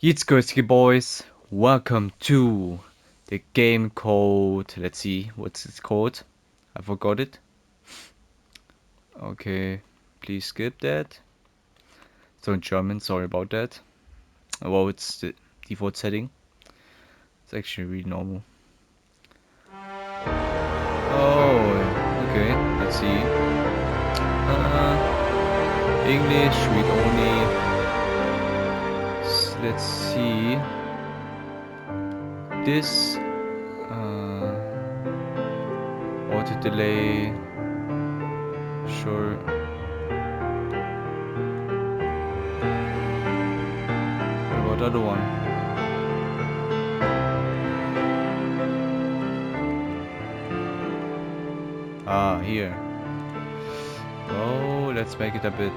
Yitzkowski boys, welcome to the game called, let's see, what's it called? I forgot it. Okay, please skip that. So in German, sorry about that. Well, it's the default setting. It's actually really normal. Oh, okay, let's see. English, read only. Let's see. This auto delay. Sure. What about the other one? Ah, here. Oh, let's make it a bit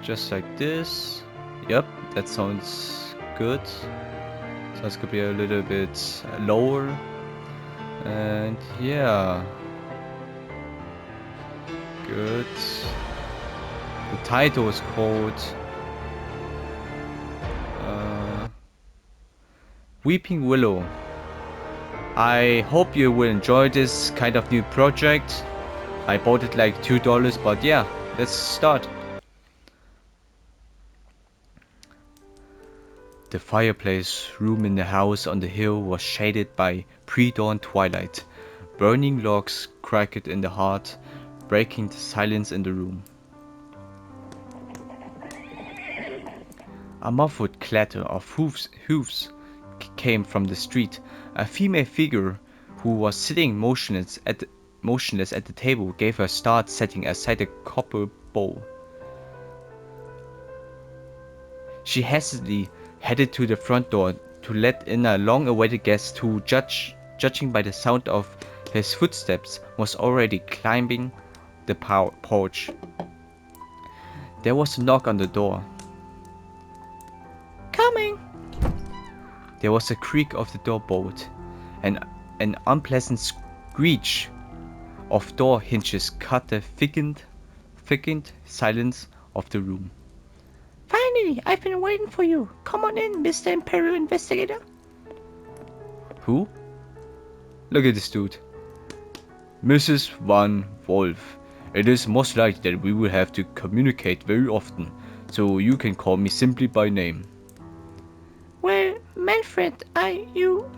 just like this. Yep, that sounds good. So it's gonna be a little bit lower. And yeah. Good. The title is called Weeping Willow. I hope you will enjoy this kind of new project. I bought it like $2, but yeah, let's start. The fireplace room in the house on the hill was shaded by pre-dawn twilight. Burning logs crackled in the hearth, breaking the silence in the room. A muffled clatter of hooves came from the street. A female figure who was sitting motionless at the table gave her start, setting aside a copper bowl. She hastily headed to the front door to let in a long-awaited guest who, judging by the sound of his footsteps, was already climbing the porch. There was a knock on the door. Coming! There was a creak of the door bolt, and an unpleasant screech of door hinges cut the thickened silence of the room. Finally, I've been waiting for you. Come on in, Mr. Imperial Investigator. Who? Look at this dude. Mrs. Van Wolf. It is most likely that we will have to communicate very often, so you can call me simply by name. Well, Manfred, you...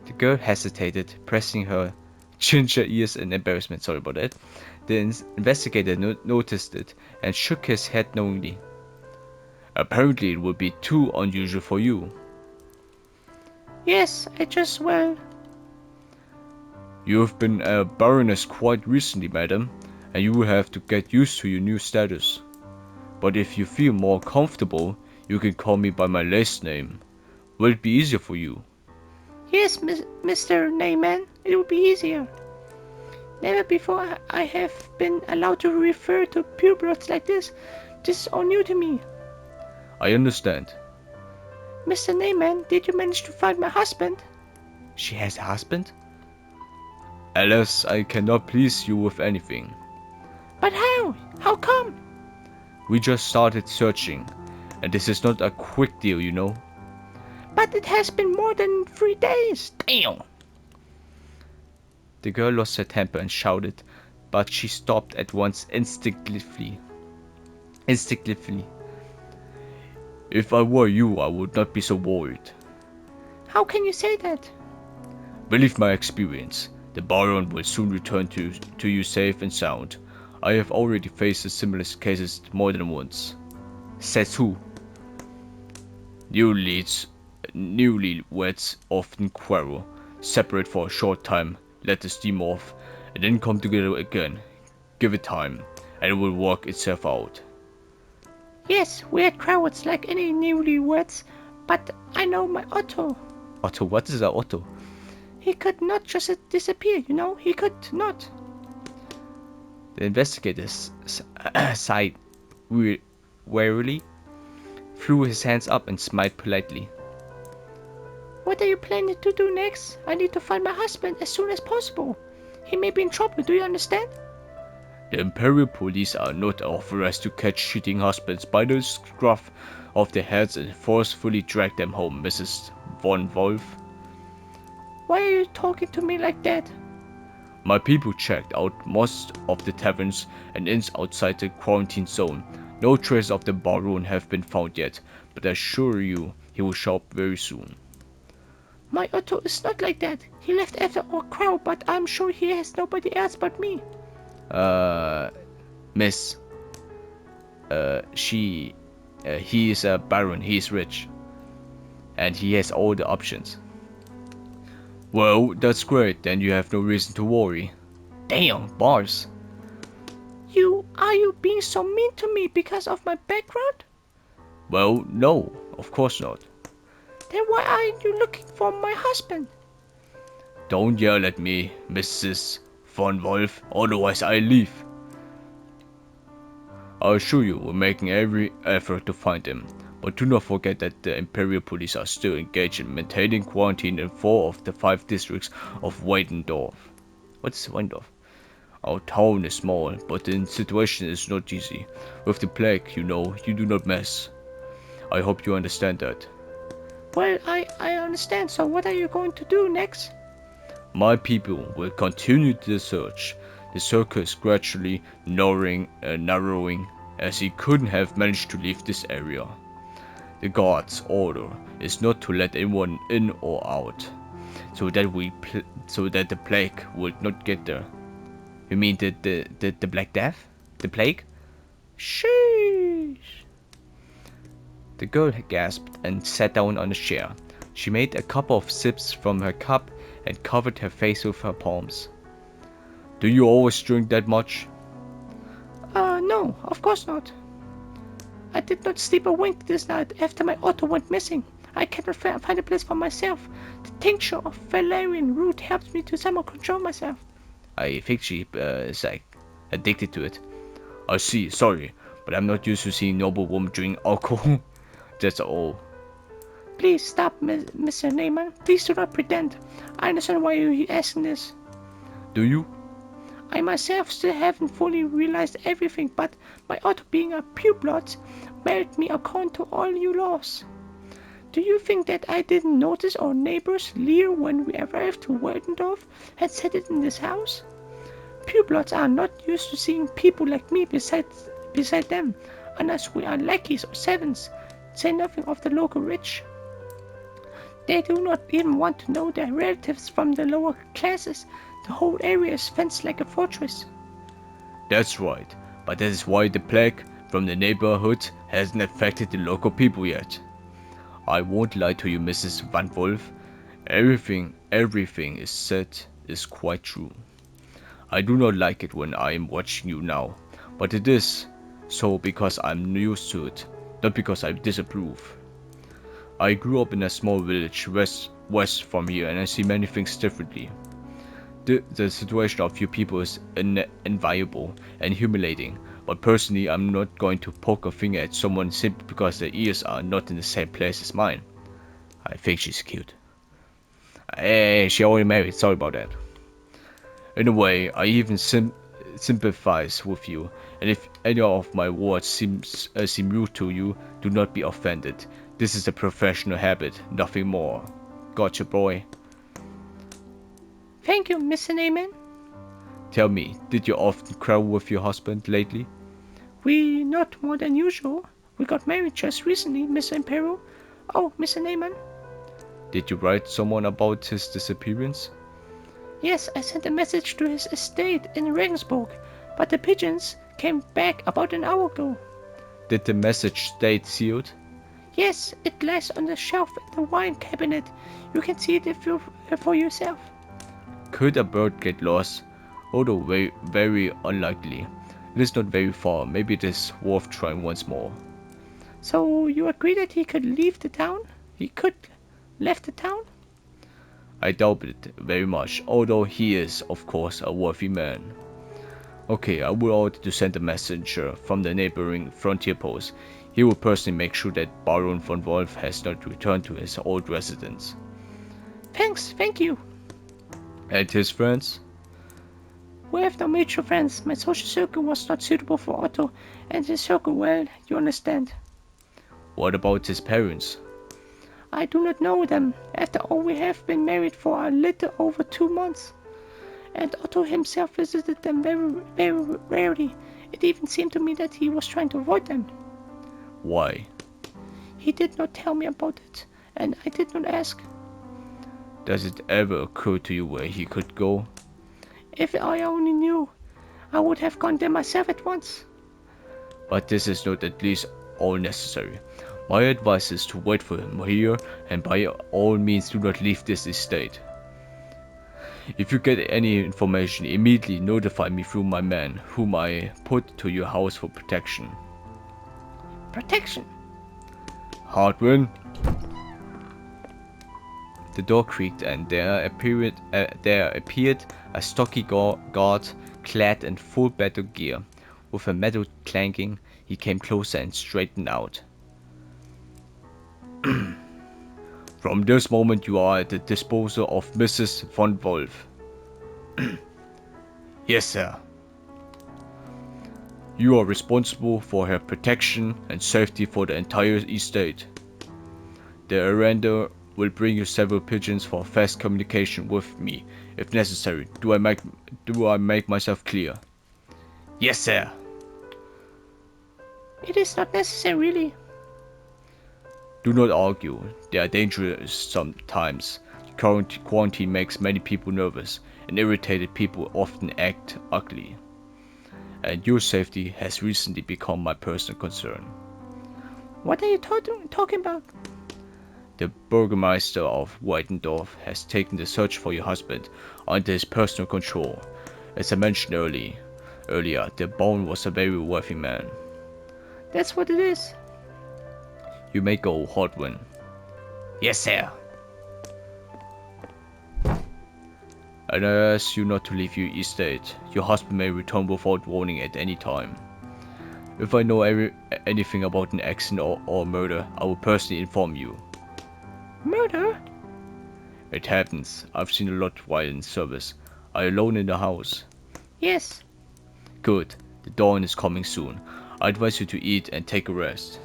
The girl hesitated, pressing her ginger ears in embarrassment. Sorry about that. The investigator noticed it and shook his head knowingly. Apparently it would be too unusual for you. Yes, You have been a baroness quite recently, madam, and you will have to get used to your new status. But if you feel more comfortable, you can call me by my last name. Will it be easier for you? Yes, Mr. Neyman, it will be easier. Never before I have been allowed to refer to purebloods like this. This is all new to me. I understand. Mr. Neyman, did you manage to find my husband? She has a husband? Alas, I cannot please you with anything. But how? How come? We just started searching, and this is not a quick deal, you know. But it has been more than 3 days. Damn! The girl lost her temper and shouted, but she stopped at once instinctively. If I were you, I would not be so worried. How can you say that? Believe my experience. The Baron will soon return to you safe and sound. I have already faced similar cases more than once. Says who? Newlyweds often quarrel, separate for a short time, let the steam off, and then come together again. Give it time, and it will work itself out. Yes, we had quarrels like any newlyweds, but I know my Otto. Otto? What is a Otto? He could not just disappear, you know? He could not. The investigator sighed wearily, threw his hands up and smiled politely. What are you planning to do next? I need to find my husband as soon as possible. He may be in trouble, do you understand? The Imperial Police are not authorized to catch cheating husbands by the scruff of their heads and forcefully drag them home, Mrs. Von Wolf. Why are you talking to me like that? My people checked out most of the taverns and inns outside the quarantine zone. No trace of the Baron have been found yet, but I assure you he will show up very soon. My Otto is not like that. He left after our crow, but I'm sure he has nobody else but me. Miss, he is a baron, he is rich. And he has all the options. Well, that's great, then you have no reason to worry. Damn, bars. Are you being so mean to me because of my background? Well, no, of course not. Then why aren't you looking for my husband? Don't yell at me, Mrs. Von Wolf, otherwise I leave. I assure you, we're making every effort to find him. But do not forget that the Imperial Police are still engaged in maintaining quarantine in 4 of the 5 districts of Weidendorf. What's Weidendorf? Our town is small, but the situation is not easy. With the plague, you know, you do not mess. I hope you understand that. Well, I understand, so what are you going to do next? My people will continue the search. The circle is gradually narrowing as he couldn't have managed to leave this area. The guard's order is not to let anyone in or out, so that the plague would not get there. You mean the Black Death? The plague? Sheesh. The girl gasped and sat down on a chair. She made a couple of sips from her cup and covered her face with her palms. Do you always drink that much? No, of course not. I did not sleep a wink this night after my Otto went missing. I cannot find a place for myself. The tincture of valerian root helps me to somehow control myself. I think she is like addicted to it. I see, sorry, but I'm not used to seeing noble women drink alcohol. That's all. Please stop, Mr. Neyman. Please do not pretend. I understand why you're asking this. Do you? I myself still haven't fully realized everything, but my Otto being a pureblood married me according to all you laws. Do you think that I didn't notice our neighbors leer when we arrived to Weidendorf and set it in this house? Purebloods are not used to seeing people like me beside them, unless we are lackeys or servants, say nothing of the local rich. They do not even want to know their relatives from the lower classes. The whole area is fenced like a fortress. That's right, but that is why the plague from the neighborhood hasn't affected the local people yet. I won't lie to you, Mrs. Van Wolf. Everything is said is quite true. I do not like it when I am watching you now, but it is so because I'm used to it, not because I disapprove. I grew up in a small village west from here and I see many things differently. The situation of you people is inviolable and humiliating, but personally I'm not going to poke a finger at someone simply because their ears are not in the same place as mine. I think she's cute. Hey, she already married, sorry about that. In a way, I even sympathize with you, and if any of my words seem rude to you, do not be offended. This is a professional habit, nothing more. Gotcha, boy. Thank you, Mr. Neyman. Tell me, did you often quarrel with your husband lately? We not more than usual. We got married just recently, Mr. Imperial. Oh, Mr. Neyman. Did you write someone about his disappearance? Yes, I sent a message to his estate in Regensburg, but the pigeons came back about an hour ago. Did the message stay sealed? Yes, it lies on the shelf in the wine cabinet. You can see it for yourself. Could a bird get lost? Although very unlikely. It is not very far. Maybe it is worth trying once more. So you agree that he could leave the town? He could left the town? I doubt it very much, although he is, of course, a worthy man. Okay, I will order to send a messenger from the neighboring frontier post. He will personally make sure that Baron von Wolf has not returned to his old residence. Thank you. And his friends? We have no mutual friends. My social circle was not suitable for Otto, and his circle, well, you understand. What about his parents? I do not know them. After all, we have been married for a little over 2 months. And Otto himself visited them very rarely. It even seemed to me that he was trying to avoid them. Why? He did not tell me about it, and I did not ask. Does it ever occur to you where he could go? If I only knew, I would have gone there myself at once. But this is not at least all necessary. My advice is to wait for him here, and by all means do not leave this estate. If you get any information, immediately notify me through my man, whom I put to your house for protection. Protection. Hardwin. The door creaked, and there appeared a stocky guard clad in full battle gear. With a metal clanking, he came closer and straightened out. From this moment you are at the disposal of Mrs. von Wolf. Yes, sir. You are responsible for her protection and safety for the entire estate. The arender will bring you several pigeons for fast communication with me, if necessary. Do I make myself clear? Yes, sir. It is not necessary, really. Do not argue. They are dangerous sometimes. Quarantine makes many people nervous, and irritated people often act ugly. And your safety has recently become my personal concern. What are you talking about? The Burgermeister of Weidendorf has taken the search for your husband under his personal control. As I mentioned earlier, the Baron was a very wealthy man. That's what it is. You may go, Hardwin. Yes, sir. And I ask you not to leave your estate. Your husband may return without warning at any time. If I know anything about an accident or murder, I will personally inform you. Murder? It happens. I've seen a lot while in service. Are you alone in the house? Yes. Good. The dawn is coming soon. I advise you to eat and take a rest.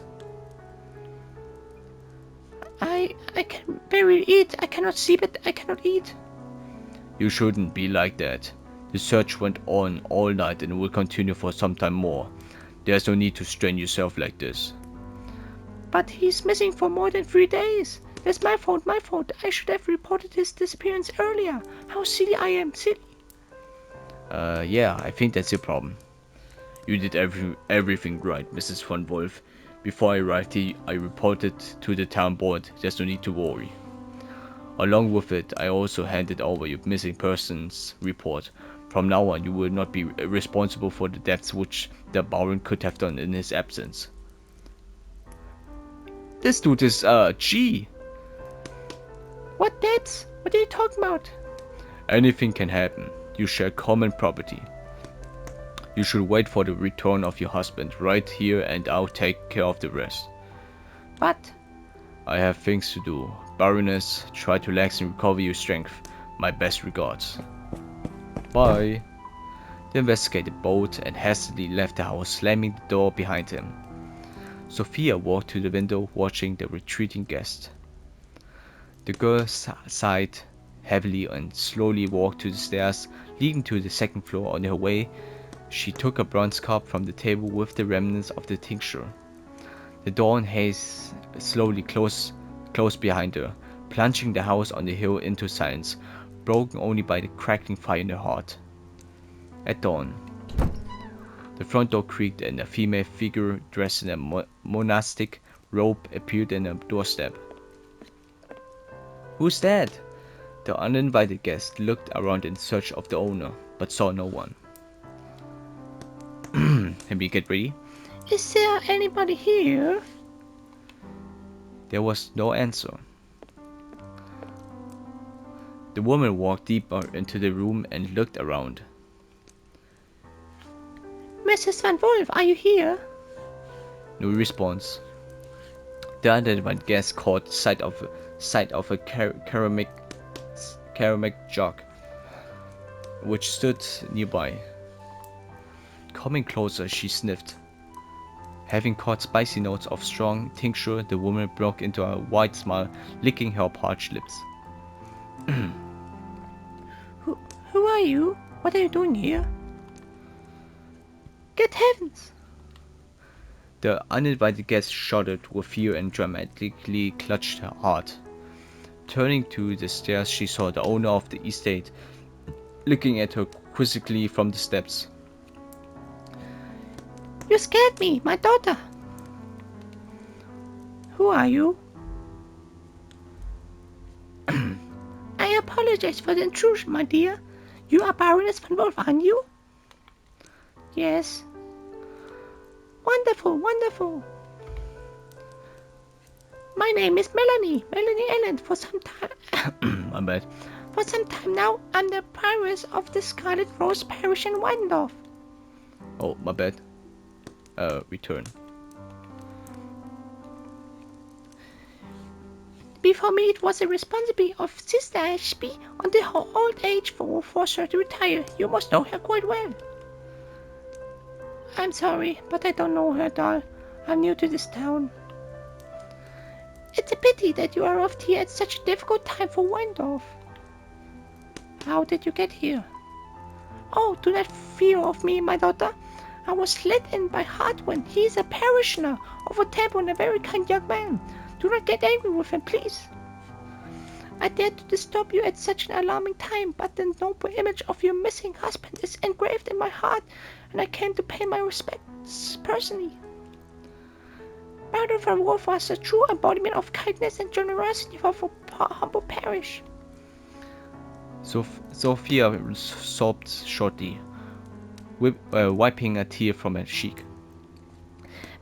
I can barely eat. I cannot sleep, but I cannot eat. You shouldn't be like that. The search went on all night and will continue for some time more. There's no need to strain yourself like this. But he's missing for more than 3 days. That's my fault. I should have reported his disappearance earlier. How silly I am, silly. Yeah, I think that's your problem. You did everything right, Mrs. von Wolf. Before I arrived here, I reported to the town board. There's no need to worry. Along with it, I also handed over your missing persons report. From now on, you will not be responsible for the deaths which the Baron could have done in his absence. This dude is, G. What deaths? What are you talking about? Anything can happen. You share common property. You should wait for the return of your husband right here, and I'll take care of the rest. But I have things to do. Baroness, try to relax and recover your strength. My best regards. Bye. The investigator bowed and hastily left the house, slamming the door behind him. Sophia walked to the window, watching the retreating guest. The girl sighed heavily and slowly walked to the stairs leading to the second floor. On her way, she took a bronze cup from the table with the remnants of the tincture. The dawn haze slowly closed behind her, plunging the house on the hill into silence, broken only by the crackling fire in her heart. At dawn, the front door creaked and a female figure dressed in a monastic robe appeared in a doorstep. Who's that? The uninvited guest looked around in search of the owner, but saw no one. Let me get ready. is there anybody here? There was no answer. The woman walked deeper into the room and looked around. Mrs. Van Wolf, are you here? No response. The unidentified guest caught sight of a ceramic jug. which stood nearby. Coming closer, she sniffed. Having caught spicy notes of strong tincture, the woman broke into a wide smile, licking her parched lips. Who are you? What are you doing here? Good heavens! The uninvited guest shuddered with fear and dramatically clutched her heart. Turning to the stairs, she saw the owner of the estate looking at her quizzically from the steps. You scared me, my daughter. Who are you? I apologize for the intrusion, my dear. You are Baroness von Wolf, aren't you? Yes. Wonderful, wonderful. My name is Melanie Ellen. For some time, My bad. For some time now, I'm the prioress of the Scarlet Rose Parish in Weindorf. Oh, my bad. Return. Before me, it was the responsibility of Sister Ashby until her old age for force her to retire. You must know her quite well. I'm sorry, but I don't know her at all. I'm new to this town. It's a pity that you arrived here at such a difficult time for Weindorf. How did you get here? Oh, do not fear of me, my daughter. I was let in by Hartwin. He is a parishioner of a temple and a very kind young man. Do not get angry with him, please. I dared to disturb you at such an alarming time, but the noble image of your missing husband is engraved in my heart, and I came to pay my respects personally. Baron von Wolf was a true embodiment of kindness and generosity for a humble parish. Sophia sobbed shortly, wiping a tear from her cheek.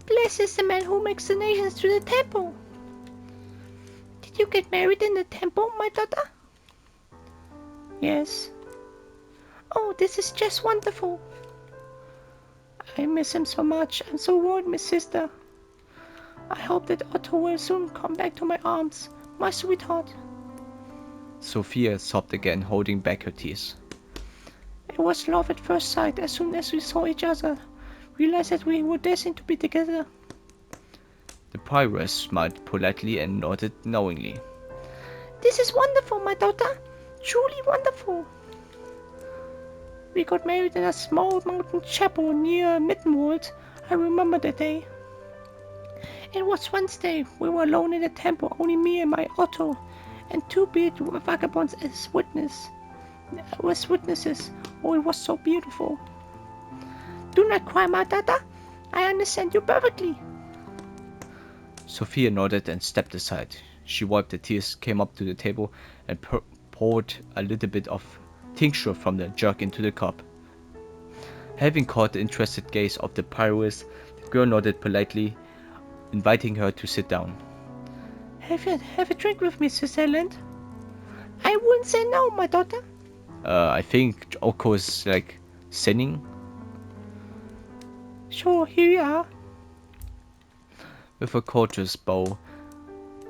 Blessed is the man who makes donations to the temple. Did you get married in the temple, my daughter? Yes. Oh, this is just wonderful. I miss him so much. I'm so worried, my sister. I hope that Otto will soon come back to my arms, my sweetheart. Sophia sobbed again, holding back her tears. It was love at first sight. As soon as we saw each other, realized that we were destined to be together. The prioress smiled politely and nodded knowingly. This is wonderful, my daughter. Truly wonderful. We got married in a small mountain chapel near Mittenwald. I remember that day. It was Wednesday. We were alone in the temple, only me and my Otto, and two bearded vagabonds as witnesses. Oh, it was so beautiful. Do not cry, my daughter. I understand you perfectly. Sophia nodded and stepped aside. She wiped the tears, came up to the table, and poured a little bit of tincture from the jug into the cup. Having caught the interested gaze of the prioress, the girl nodded politely, inviting her to sit down. Have a drink with me, Sister Ellen? I wouldn't say no, my daughter. I think Oko is like sinning. Sure, here you are. With a courteous bow,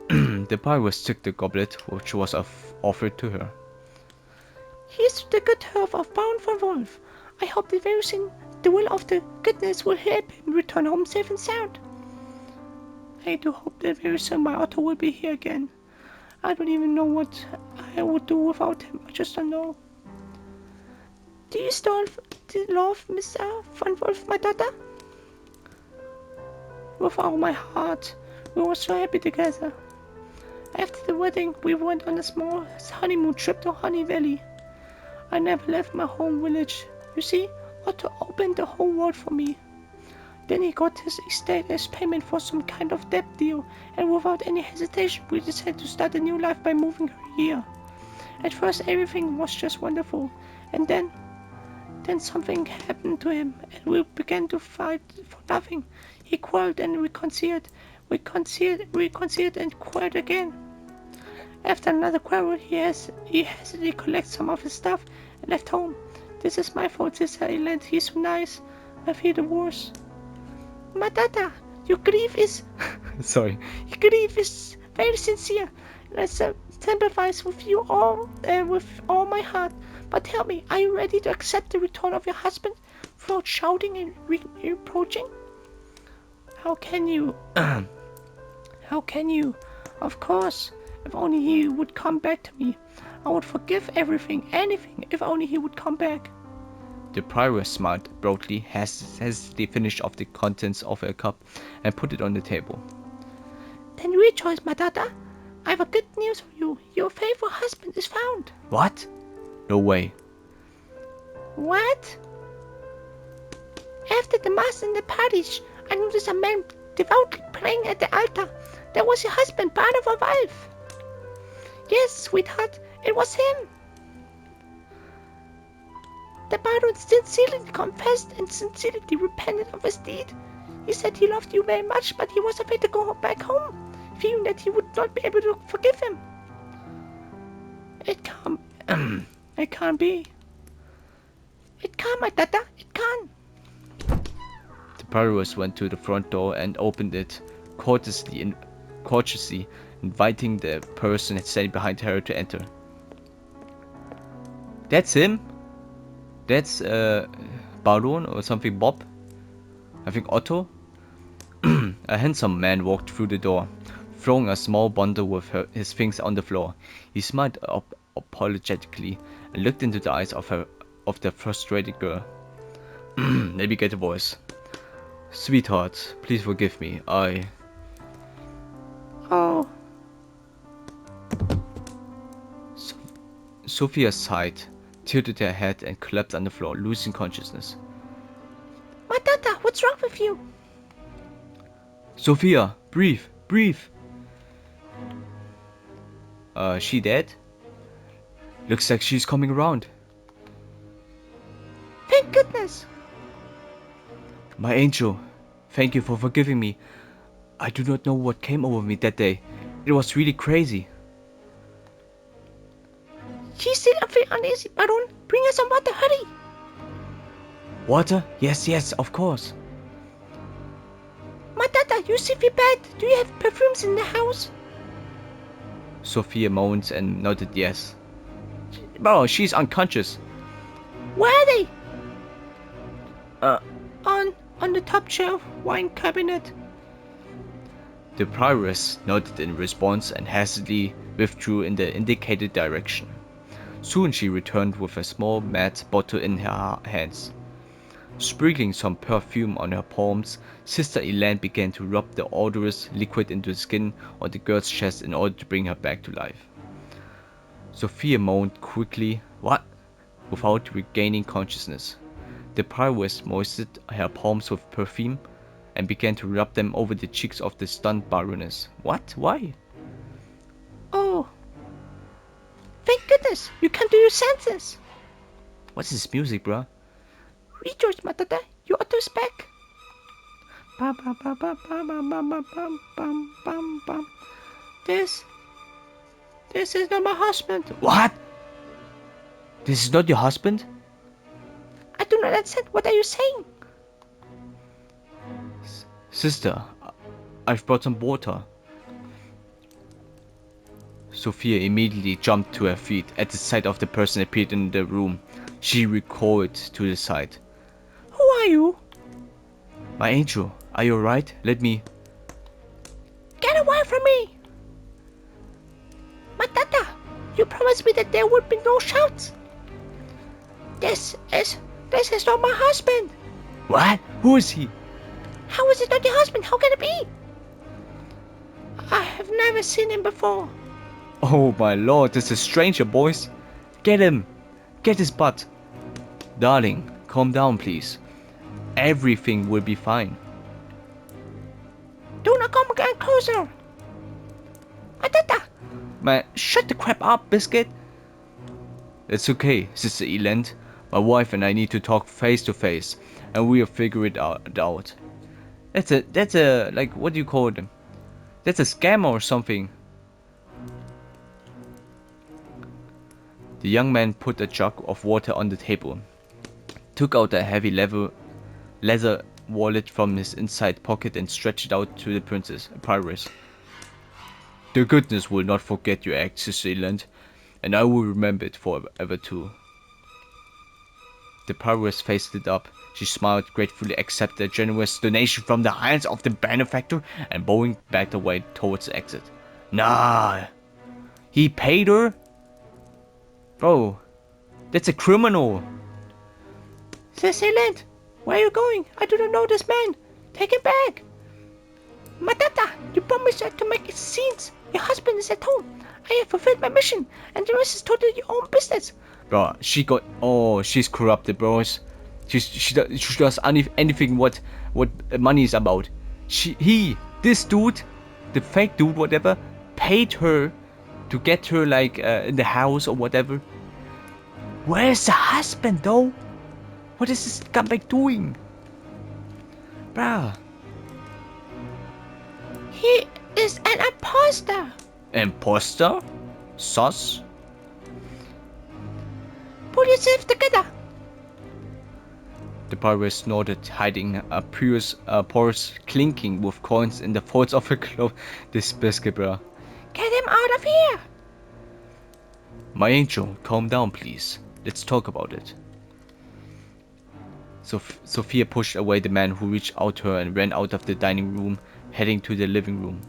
the prioress took the goblet which was offered to her. Here's to the good health of Baron von Wolf. I hope that very soon the will of the goodness will help him return home safe and sound. I do hope that very soon my Otto will be here again. I don't even know what I would do without him. I just don't know. Do you still love Mr. von Wolf, my daughter? With all my heart. We were so happy together. After the wedding, we went on a small honeymoon trip to Honey Valley. I never left my home village. You see, Otto opened the whole world for me. Then he got his estate as payment for some kind of debt deal, and without any hesitation, we decided to start a new life by moving here. At first, everything was just wonderful, and then something happened to him, and we began to fight for nothing. He quarreled and reconciled, and quarreled again. After another quarrel, he hastily collected some of his stuff and left home. This is my fault, Sister Ellen. He's so nice. I feel the worst. My daughter, your grief is... Sorry. Your grief is very sincere, and I sympathize with you all, with all my heart. But tell me, are you ready to accept the return of your husband without shouting and reproaching? How can you? How can you? Of course, if only he would come back to me. I would forgive everything, anything, if only he would come back. The prioress smiled broadly, hastily finished off the contents of her cup, and put it on the table. Then rejoice, my daughter. I have good news for you. Your faithful husband is found. What? No way. What? After the mass and the parties, I noticed a man devoutly praying at the altar. That was your husband, part of a wife. Yes, sweetheart, it was him. The Baron sincerely confessed and sincerely repented of his deed. He said he loved you very much, but he was afraid to go back home, fearing that he would not be able to forgive him. It can't. It can't be. It can't, my daughter. It can't. The prioress went to the front door and opened it, cautiously inviting the person standing behind her to enter. That's him? That's Baron or something, Bob? I think Otto? A handsome man walked through the door, throwing a small bundle with his things on the floor. He smiled apologetically and looked into the eyes of the frustrated girl. Let me get a voice. Sweetheart, please forgive me. Oh. Sophia sighed, tilted her head and collapsed on the floor, losing consciousness. My daughter, what's wrong with you? Sophia, breathe, breathe. She dead? Looks like she's coming around. Thank goodness. My angel, thank you for forgiving me. I do not know what came over me that day. It was really crazy. She's still a bit uneasy, Baron. Bring her some water, hurry. Water? Yes, yes, of course. My daughter, you see me bad. Do you have perfumes in the house? Sophia moaned and nodded yes. Oh, she's unconscious. Where are they? On the top shelf, wine cabinet. The prioress nodded in response and hastily withdrew in the indicated direction. Soon she returned with a small matte bottle in her hands. Sprinkling some perfume on her palms, Sister Elaine began to rub the odorous liquid into the skin on the girl's chest in order to bring her back to life. Sophia moaned quickly, "What?" without regaining consciousness. The prioress moistened her palms with perfume and began to rub them over the cheeks of the stunned Baroness. What? Why? Oh. Thank goodness, you come to your senses. What's this music, bruh? Rejoice, my daughter, your Otto is back. Bum, bum, bum, bum, bum, bum, bum, bum, bum, bum, bum. This is not my husband. What? This is not your husband? I do not understand. What are you saying? Sister, I've brought some water. Sophia immediately jumped to her feet at the sight of the person appeared in the room. She recoiled to the side. Who are you? My angel, are you alright? Let me... Get away from me! My daughter, you promised me that there would be no shouts. This is not my husband. What? Who is he? How is it not your husband? How can it be? I have never seen him before. Oh my lord, this is a stranger, boys. Get him. Get his butt. Darling, calm down, please. Everything will be fine. Do not come again closer. My daughter. Man, shut the crap up, Biscuit. It's okay, Sister Elend. My wife and I need to talk face to face, and we'll figure it out. That's a, like, what do you call them? That's a scam or something. The young man put a jug of water on the table, took out a heavy leather wallet from his inside pocket and stretched it out to the prioress. The goodness will not forget your act, Sister Elend, and I will remember it forever too. The prioress faced it up. She smiled, gratefully accepted a generous donation from the hands of the benefactor, and bowing backed away towards the exit. Nah, he paid her? Bro, that's a criminal. Cecilia, where are you going? I do not know this man. Take him back. Matata, you promised her to make scenes. Your husband is at home. I have fulfilled my mission, and the rest is totally your own business. Bro, she's corrupted, bros. She does anything what money is about. This dude, the fake dude, whatever, paid her to get her like in the house or whatever. Where's the husband though? What is this scumbag doing? Bruh. He is an imposter. Imposter? Sus? Pull yourself together. The prioress nodded, hiding a purse clinking with coins in the folds of her cloak. This biscuit, bruh. Get him out of here. My angel, calm down, please. Let's talk about it. Sophia pushed away the man who reached out to her and ran out of the dining room, heading to the living room.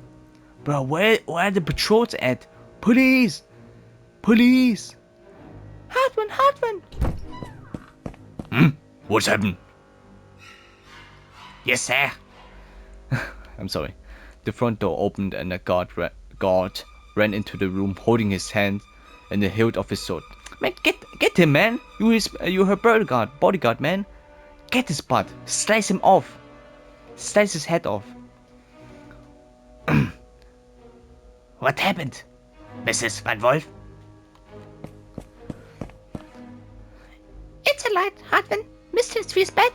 Bro, where are the patrols at? Police! Police! Hartman! What's happened? Yes, sir. I'm sorry. The front door opened and a guard ran into the room, holding his hand and the hilt of his sword. Man, get him, man! You're her bodyguard, man. Get his butt. Slice him off. Slice his head off. What happened, Mrs. Van Wolf? It's a light, Hartman. Mistress feels bad.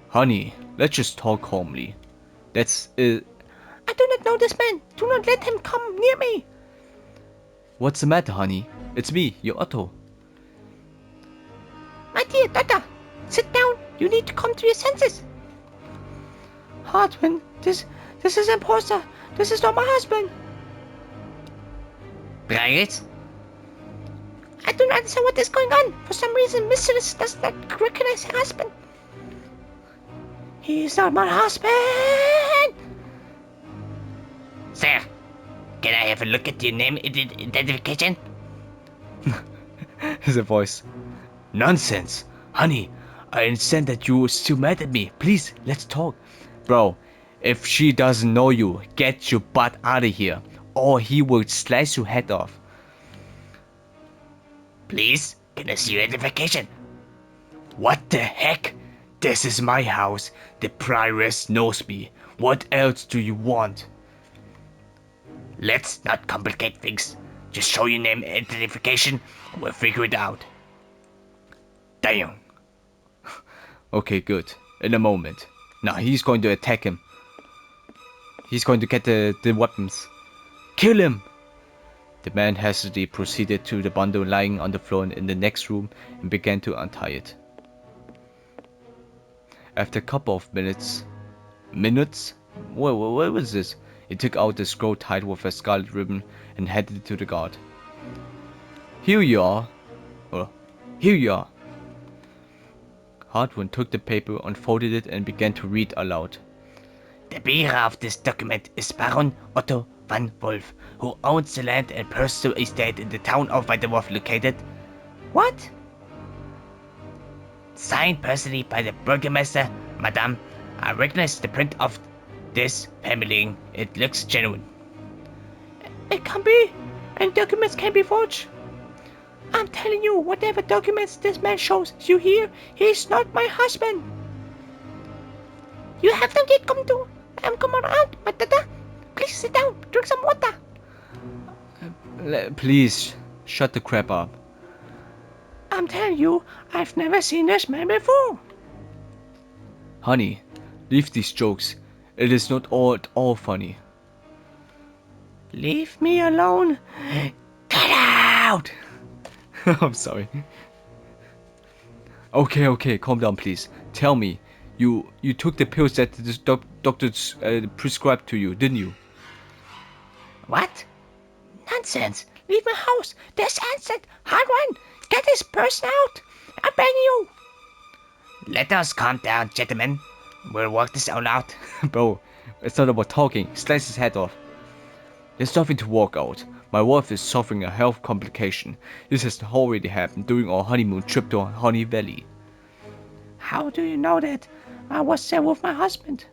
Honey, let's just talk calmly. That's I do not know this man. Do not let him come near me. What's the matter, honey? It's me, your Otto. My dear daughter, sit down. You need to come to your senses. Hartman, this is imposter. This is not my husband. Right? I do not understand what is going on. For some reason, Mistress does not recognize her husband. He is not my husband. Sir, can I have a look at your name identification? The voice. Nonsense. Honey, I understand that you're still mad at me. Please, let's talk. Bro, if she doesn't know you, get your butt out of here, or he will slice your head off. Please, can I see your identification? What the heck? This is my house. The prioress knows me. What else do you want? Let's not complicate things. Just show your name and identification, and we'll figure it out. Damn. Okay, good. In a moment. Now he's going to attack him. He's going to get the weapons. Kill him! The man hastily proceeded to the bundle lying on the floor in the next room and began to untie it. After a couple of minutes? What was this? He took out the scroll tied with a scarlet ribbon and handed it to the guard. Here you are. Here you are. Hartman took the paper, unfolded it, and began to read aloud. The bearer of this document is Baron Otto van Wolf, who owns the land and personal estate in the town of Weiterwolf located. What? Signed personally by the Burgermeister, Madame. I recognize the print of this family. It looks genuine. It can be. And documents can be forged. I'm telling you, whatever documents this man shows you here, he's not my husband. You have not yet come around, my daughter. Please sit down, drink some water. Please, shut the crap up. I'm telling you, I've never seen this man before. Honey, leave these jokes. It is not at all funny. Leave me alone. Get out! I'm sorry. Okay, calm down, please. Tell me, you took the pills that the doctor prescribed to you, didn't you? What? Nonsense! Leave my house! There's answered! Hard one! Get this person out! I beg you! Let us calm down, gentlemen. We'll work this all out. Bro, it's not about talking. Slice his head off. There's nothing to work out. My wife is suffering a health complication. This has already happened during our honeymoon trip to Honey Valley. How do you know that? I was there with my husband.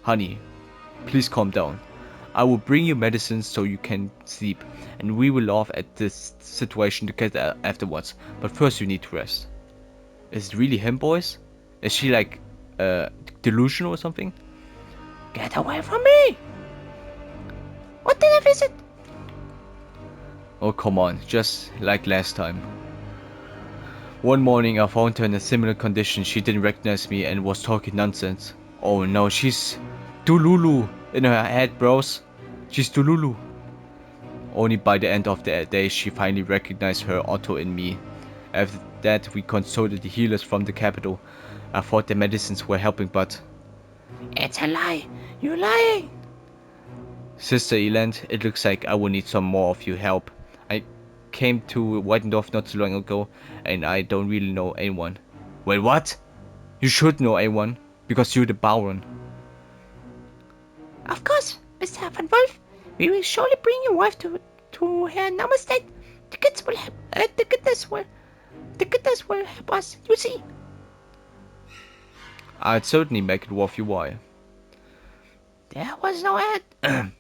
Honey, please calm down. I will bring you medicine so you can sleep, and we will laugh at this situation together afterwards. But first you need to rest. Is it really him, boys? Is she like, delusional or something? Get away from me! What did I visit? Oh, come on, just like last time. One morning I found her in a similar condition. She didn't recognize me and was talking nonsense. Oh no, she's Dululu in her head, bros. She's Dululu. Only by the end of the day she finally recognized her Otto in me. After that we consulted the healers from the capital. I thought the medicines were helping, but... It's a lie! You're lying! Sister Eland, it looks like I will need some more of your help. I came to Weidendorf not too long ago, and I don't really know anyone. Wait, what? You should know anyone, because you're the Baron. Of course, Mr. Van Wolf. We will surely bring your wife to her normal state. The kids will help. The goodness will help us. You see. I'd certainly make it worth your while. There was no end.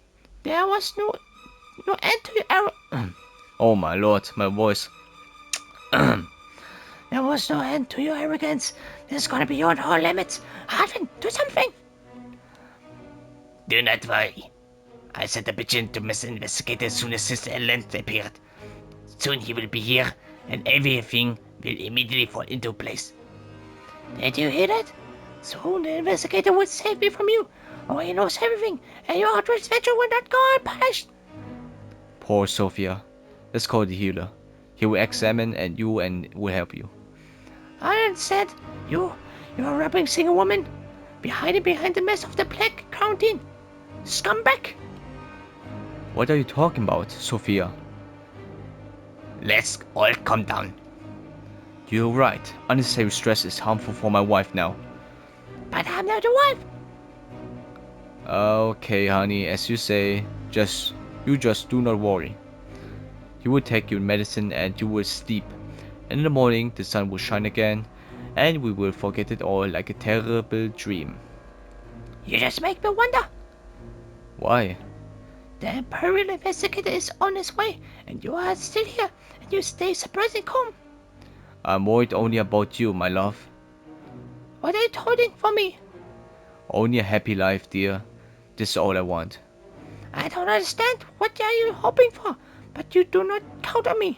There was no end to your error. Oh my lord, my voice. There was no end to your arrogance. This is gonna be beyond all limits. Harvin, do something. Do not worry. I sent a pigeon to Mr. Investigator as soon as Sister Ellen appeared. Soon he will be here, and everything will immediately fall into place. Did you hear that? Soon the investigator will save me from you. Oh, he knows everything, and your outrageous venture will not go unpunished. Poor Sophia. Let's call the healer. He will examine and will help you. I understand. You're a rapping singer woman. Behind the mess of the Black County. Scumbag. What are you talking about, Sophia? Let's all calm down. You're right. Unnecessary stress is harmful for my wife now. But I'm not the wife. Okay, honey, as you say, you just do not worry. You will take your medicine and you will sleep. And in the morning, the sun will shine again, and we will forget it all like a terrible dream. You just make me wonder. Why? The Imperial Investigator is on his way, and you are still here, and you stay surprisingly calm. I'm worried only about you, my love. What are you holding for me? Only a happy life, dear. This is all I want. I don't understand. What are you hoping for? But you do not count on me.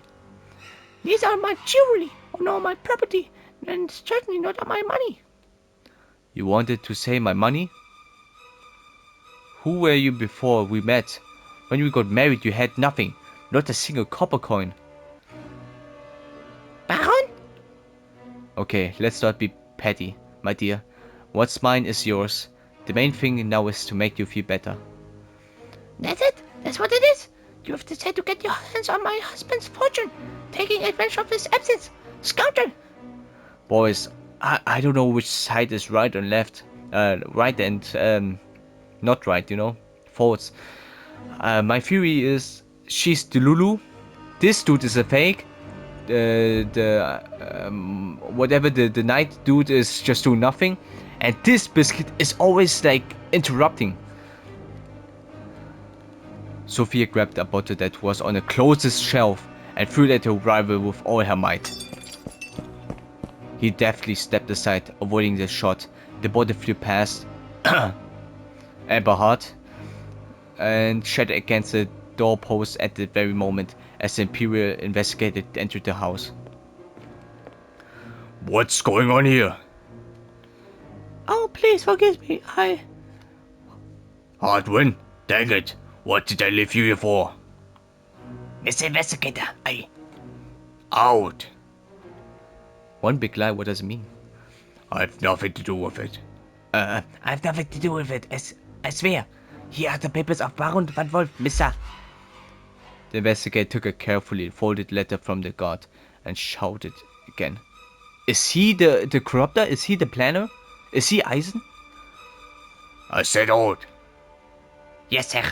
These are my jewelry, or not my property, and certainly not my money. You wanted to say my money? Who were you before we met? When we got married you had nothing, not a single copper coin. Baron? Okay, let's not be petty, my dear. What's mine is yours. The main thing now is to make you feel better. That's it. That's what it is. You have decided to get your hands on my husband's fortune, taking advantage of his absence. Scoundrel! Boys, I don't know which side is right and left. Right and not right, you know? Forwards. My theory is she's the Lulu. This dude is a fake. Whatever the night dude is just doing nothing. And this biscuit is always like interrupting. Sophia grabbed a bottle that was on the closest shelf and threw it at her rival with all her might. He deftly stepped aside, avoiding the shot. The bottle flew past Eberhard and shattered against the doorpost at the very moment as the Imperial investigator entered the house. What's going on here? Oh, please forgive me. Hardwin, dang it. What did I leave you here for? Mr. Investigator, Out. One big lie, what does it mean? I've nothing to do with it. I've nothing to do with it, I swear. Here are the papers of Baron Van Wolf, Mr. The investigator took a carefully folded letter from the guard and shouted again. Is he the corruptor? Is he the planner? Is he Eisen? I said old. Yes, sir.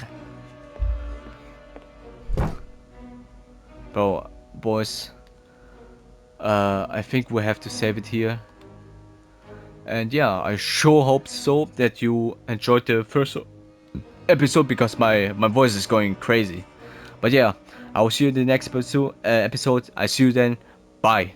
Bro, boys, I think we have to save it here. And yeah, I sure hope so that you enjoyed the first episode, because my voice is going crazy. But yeah, I will see you in the next episode. I see you then. Bye.